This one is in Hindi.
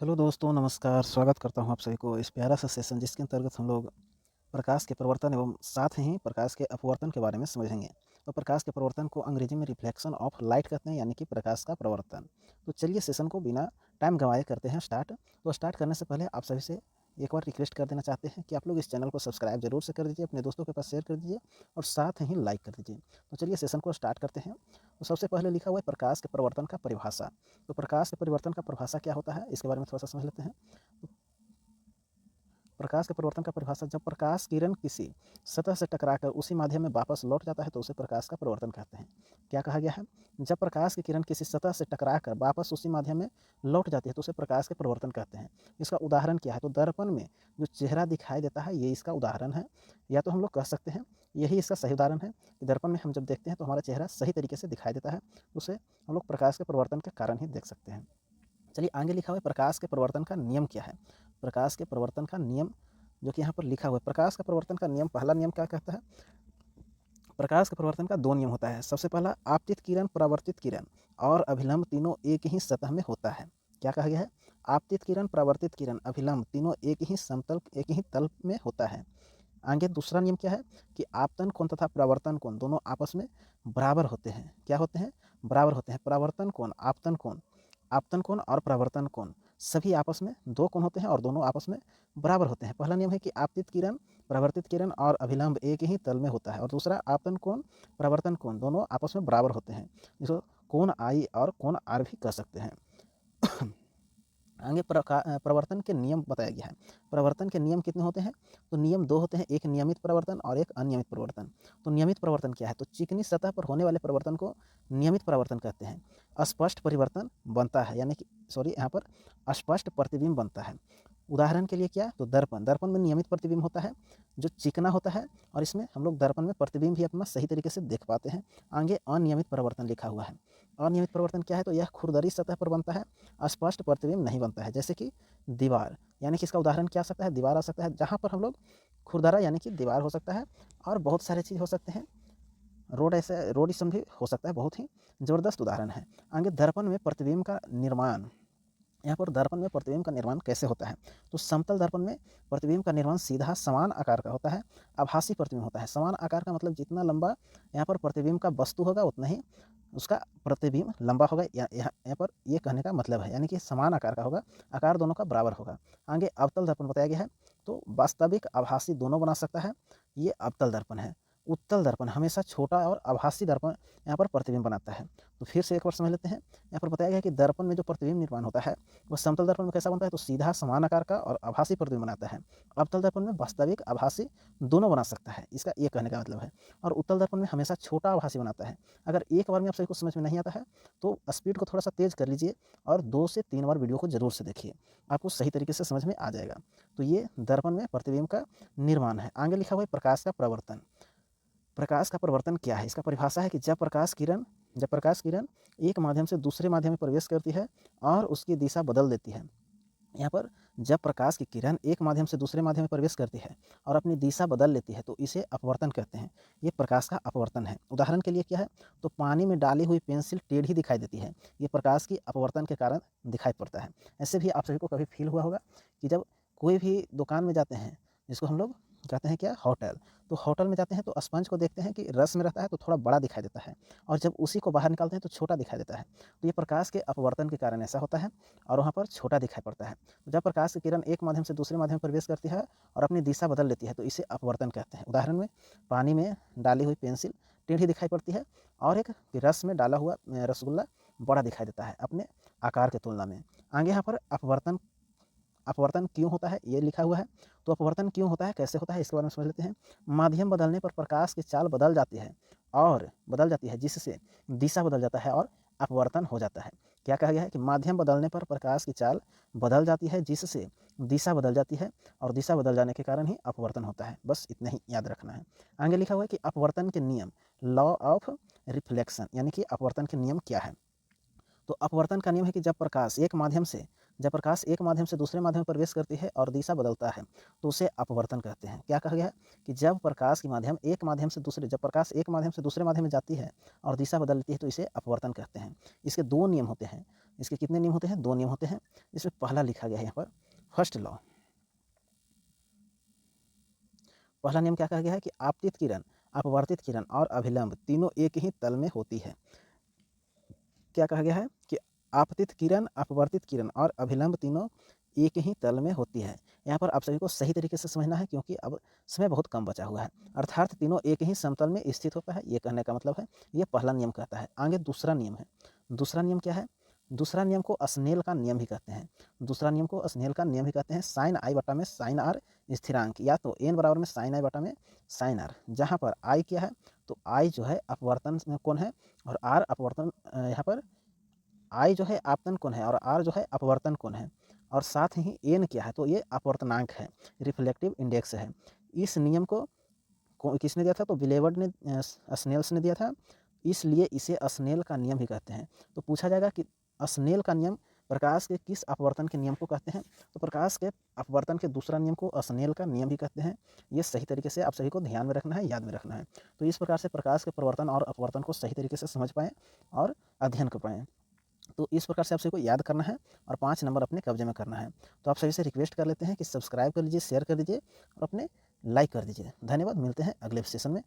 हेलो दोस्तों, नमस्कार। स्वागत करता हूँ आप सभी को इस प्यारा सा सेशन जिसके अंतर्गत हम लोग प्रकाश के प्रवर्तन एवं साथ ही प्रकाश के अपवर्तन के बारे में समझेंगे। तो प्रकाश के प्रवर्तन को अंग्रेजी में रिफ्लेक्शन ऑफ लाइट कहते हैं, यानी कि प्रकाश का प्रवर्तन। तो चलिए सेशन को बिना टाइम गंवाए करते हैं स्टार्ट। तो स्टार्ट करने से पहले आप सभी से एक बार रिक्वेस्ट कर देना चाहते हैं कि आप लोग इस चैनल को सब्सक्राइब जरूर से कर दीजिए, अपने दोस्तों के पास शेयर कर दीजिए और साथ ही लाइक कर दीजिए। तो चलिए सेशन को स्टार्ट करते हैं। तो सबसे पहले लिखा हुआ है प्रकाश के प्रवर्तन का परिभाषा। तो प्रकाश के परिवर्तन का परिभाषा क्या होता है, इसके बारे में थोड़ा सा समझ लेते हैं। प्रकाश के परिवर्तन का परिभाषा, जब प्रकाश किरण किसी सतह से टकराकर उसी माध्यम में वापस लौट जाता है तो उसे प्रकाश का परिवर्तन कहते हैं। क्या कहा गया है? जब प्रकाश की किरण किसी सतह से टकराकर वापस उसी माध्यम में लौट जाती है तो उसे प्रकाश के परिवर्तन कहते हैं। इसका उदाहरण क्या है? तो दर्पण में जो चेहरा दिखाई देता है ये इसका उदाहरण है, या तो हम लोग कह सकते हैं यही इसका सही उदाहरण है कि दर्पण में हम जब देखते हैं तो हमारा चेहरा सही तरीके से दिखाई देता है, उसे हम लोग प्रकाश के परिवर्तन के कारण ही देख सकते हैं। चलिए आगे लिखा हुआ है प्रकाश के परिवर्तन का नियम क्या है। प्रकाश के परिवर्तन का नियम जो कि यहाँ पर लिखा हुआ है, प्रकाश का परिवर्तन का नियम, पहला नियम क्या कहता है? प्रकाश के परिवर्तन का दो नियम होता है। सबसे पहला, आपतित किरण, परावर्तित किरण और अभिलंब तीनों एक ही सतह में होता है। क्या कहा गया है? आपतित किरण, परावर्तित किरण, अभिलंब तीनों एक ही तल में होता है। आगे दूसरा नियम क्या है कि आपतन कोण तथा परावर्तन कोण दोनों आपस में बराबर होते हैं। क्या होते हैं? बराबर होते हैं। परावर्तन कोण, आपतन कोण और परावर्तन कोण सभी आपस में दो कोण होते हैं और दोनों आपस में बराबर होते हैं। पहला नियम है कि आपतित किरण, परावर्तित किरण और अभिलंब एक ही तल में होता है, और दूसरा आपतन कोण, परावर्तन कोण दोनों आपस में बराबर होते हैं, जिसको कोण आई और कोण आर भी कह सकते हैं। आगे प्रवर्तन के नियम बताया गया है। प्रवर्तन के नियम कितने होते हैं? तो नियम दो होते हैं, एक नियमित प्रवर्तन और एक अनियमित प्रवर्तन। तो नियमित प्रवर्तन क्या है? तो चिकनी सतह पर होने वाले प्रवर्तन को नियमित प्रवर्तन कहते हैं। अस्पष्ट परिवर्तन बनता है, यानी कि यहाँ पर अस्पष्ट प्रतिबिंब बनता है। उदाहरण के लिए क्या? तो दर्पण, दर्पण में नियमित प्रतिबिंब होता है जो चिकना होता है, और इसमें हम लोग दर्पण में प्रतिबिंब भी अपना सही तरीके से देख पाते हैं। आगे अनियमित प्रवर्तन लिखा हुआ है। अनियमित प्रवर्तन क्या है? तो यह खुरदरी सतह पर बनता है, स्पष्ट प्रतिबिंब नहीं बनता है। जैसे कि दीवार, यानी कि इसका उदाहरण क्या आ सकता है? दीवार आ सकता है, जहाँ पर हम लोग खुरदरा यानी कि दीवार हो सकता है, और बहुत सारे चीज़ हो सकते हैं। रोड, ऐसे रोड इसम भी हो सकता है। बहुत ही ज़बरदस्त उदाहरण है। आगे दर्पण में प्रतिबिंब का निर्माण, यहाँ पर दर्पण में प्रतिबिंब का निर्माण कैसे होता है? तो समतल दर्पण में प्रतिबिंब का निर्माण सीधा समान आकार का होता है। आभासी प्रतिबिंब होता है। समान आकार का मतलब जितना लंबा यहाँ पर प्रतिबिंब का वस्तु होगा उतना ही उसका प्रतिबिंब लंबा होगा। यहाँ पर ये कहने का मतलब है, यानी कि समान आकार का होगा, आकार दोनों का बराबर होगा। आगे अवतल दर्पण बताया गया है। तो वास्तविक आभासी दोनों बना सकता है, ये अवतल दर्पण है। उत्तल दर्पण हमेशा छोटा और आभासी दर्पण यहाँ पर प्रतिबिंब बनाता है। तो फिर से एक बार समझ लेते हैं। यहाँ पर बताया गया है कि दर्पण में जो प्रतिबिंब निर्माण होता है वह समतल दर्पण में कैसा बनता है? तो सीधा समान आकार का और आभासी प्रतिबिंब बनाता है। अवतल दर्पण में वास्तविक आभासी दोनों बना सकता है, इसका ये कहने का मतलब है। और उत्तल दर्पण में हमेशा छोटा आभासी बनाता है। अगर एक बार में आप सभी को समझ में नहीं आता है तो स्पीड को थोड़ा सा तेज कर लीजिए और 2 से 3 बार वीडियो को जरूर से देखिए, आपको सही तरीके से समझ में आ जाएगा। तो ये दर्पण में प्रतिबिंब का निर्माण है। आगे लिखा हुआ है प्रकाश का प्रवर्तन। प्रकाश का परिवर्तन क्या है? इसका परिभाषा है कि जब प्रकाश किरण एक माध्यम से दूसरे माध्यम में प्रवेश करती है और उसकी दिशा बदल देती है। यहाँ पर जब प्रकाश की किरण एक माध्यम से दूसरे माध्यम में प्रवेश करती है और अपनी दिशा बदल लेती है तो इसे अपवर्तन कहते हैं। ये प्रकाश का अपवर्तन है। उदाहरण के लिए क्या है? तो पानी में डाली हुई पेंसिल टेढ़ी दिखाई देती है, ये प्रकाश की अपवर्तन के कारण दिखाई पड़ता है। ऐसे भी आप सभी को कभी फील हुआ होगा कि जब कोई भी दुकान में जाते हैं, जिसको हम लोग कहते हैं क्या? होटल। तो होटल में जाते हैं तो स्पंज को देखते हैं कि रस में रहता है तो थोड़ा बड़ा दिखाई देता है, और जब उसी को बाहर निकालते हैं तो छोटा दिखाई देता है। तो ये प्रकाश के अपवर्तन के कारण ऐसा होता है, और वहाँ पर छोटा दिखाई पड़ता है। जब प्रकाश की किरण एक माध्यम से दूसरे माध्यम में प्रवेश करती है और अपनी दिशा बदल लेती है तो इसे अपवर्तन कहते हैं। उदाहरण में पानी में डाली हुई पेंसिल टेढ़ी दिखाई पड़ती है, और एक रस में डाला हुआ रसगुल्ला बड़ा दिखाई देता है अपने आकार के तुलना में। आगे यहाँ पर अपवर्तन अपवर्तन क्यों होता है ये लिखा हुआ है। तो अपवर्तन क्यों होता है, कैसे होता है, इसके बारे में समझ लेते हैं। माध्यम बदलने पर प्रकाश की चाल बदल जाती है जिससे दिशा बदल जाता है और अपवर्तन हो जाता है। क्या कहा गया है? कि माध्यम बदलने पर प्रकाश की चाल बदल जाती है जिससे दिशा बदल जाती है, और दिशा बदल जाने के कारण ही अपवर्तन होता है। बस इतना ही याद रखना है। आगे लिखा हुआ है कि अपवर्तन के नियम, लॉ ऑफ रिफ्लेक्शन, यानी कि अपवर्तन के नियम क्या है? तो अपवर्तन का नियम है कि जब प्रकाश एक माध्यम से दूसरे माध्यम में प्रवेश करती है और दिशा बदलता है तो उसे अपवर्तन कहते हैं। क्या कहा गया है? कि जब प्रकाश एक माध्यम से दूसरे माध्यम में जाती है और दिशा बदलती है तो इसे अपवर्तन कहते हैं। इसके दो नियम होते हैं। इसके कितने नियम होते हैं? 2 नियम होते हैं। इसमें पहला लिखा गया है यहाँ पर फर्स्ट लॉ। पहला नियम क्या कहा गया है कि आपतित किरण, अपवर्तित किरण और अभिलंब तीनों एक ही तल में होती है। क्या कहा गया है कि आपतित किरण, अपवर्तित किरण और अभिलंब तीनों एक ही तल में होती है। यहाँ पर आप सभी को सही तरीके से समझना है क्योंकि अब समय बहुत कम बचा हुआ है। अर्थात तीनों एक ही समतल में स्थित होता है, ये कहने का मतलब है। ये पहला नियम कहता है। आगे दूसरा नियम है। दूसरा नियम क्या है? दूसरा नियम को स्नेल का नियम भी कहते हैं। दूसरा नियम को स्नेल का नियम भी कहते हैं। साइन आई बटा में साइन आर स्थिरांक, या तो एन बराबर में साइन आई बटा में साइन आर, जहाँ पर आई क्या है? तो आई जो है अपवर्तन कोण है और आर अपवर्तन, यहाँ पर आई जो है आपतन कोण है और आर जो है अपवर्तन कोण है। और साथ ही एन क्या है? तो ये अपवर्तनांक है, रिफ्लेक्टिव इंडेक्स है। इस नियम को किसने दिया था? तो विलेवर्ड ने, स्नेल्स ने दिया था, इसलिए इसे स्नेल का नियम भी कहते हैं। तो पूछा जाएगा कि स्नेल का नियम प्रकाश के किस अपवर्तन के नियम को कहते हैं? तो प्रकाश के अपवर्तन के दूसरा नियम को स्नेल का नियम भी कहते हैं। ये सही तरीके से आप सभी को ध्यान में रखना है, याद में रखना है। तो इस प्रकार से प्रकाश के प्रवर्तन और अपवर्तन को सही तरीके से समझ पाएँ और अध्ययन कर पाएँ। तो इस प्रकार से आप सभी को याद करना है और 5 नंबर अपने कब्जे में करना है। तो आप सभी से रिक्वेस्ट कर लेते हैं कि सब्सक्राइब कर लीजिए, शेयर कर दीजिए और अपने लाइक कर दीजिए। धन्यवाद। मिलते हैं अगले सेशन में।